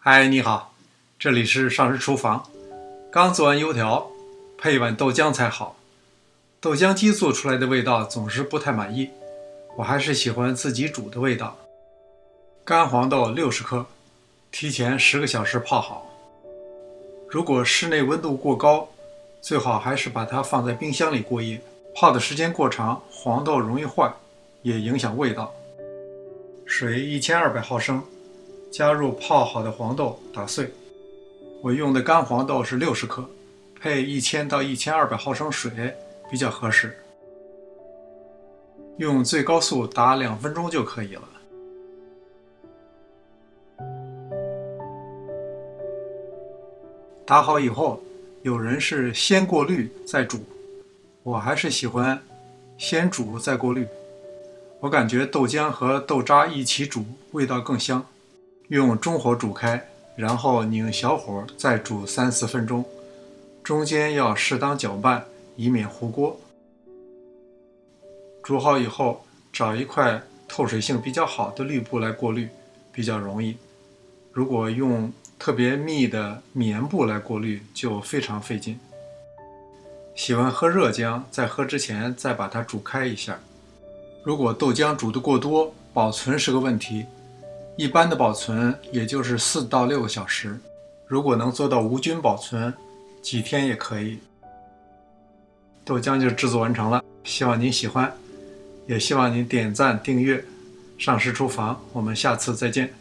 嗨，你好，这里是上师厨房。刚做完油条，配一碗豆浆才好。豆浆机做出来的味道总是不太满意，我还是喜欢自己煮的味道。干黄豆60克，提前10个小时泡好。如果室内温度过高，最好还是把它放在冰箱里过夜。泡的时间过长，黄豆容易坏，也影响味道。水1200毫升，加入泡好的黄豆，打碎。我用的干黄豆是60克，配1000到1200毫升水比较合适。用最高速打2分钟就可以了。打好以后，有人是先过滤再煮，我还是喜欢先煮再过滤。我感觉豆浆和豆渣一起煮味道更香。用中火煮开，然后拧小火再煮3-4分钟，中间要适当搅拌，以免糊锅。煮好以后，找一块透水性比较好的滤布来过滤，比较容易。如果用特别密的棉布来过滤，就非常费劲。喜欢喝热浆，在喝之前再把它煮开一下。如果豆浆煮得过多，保存是个问题。一般的保存也就是4到6个小时，如果能做到无菌保存，几天也可以。豆浆就制作完成了，希望您喜欢，也希望您点赞订阅上师厨房，我们下次再见。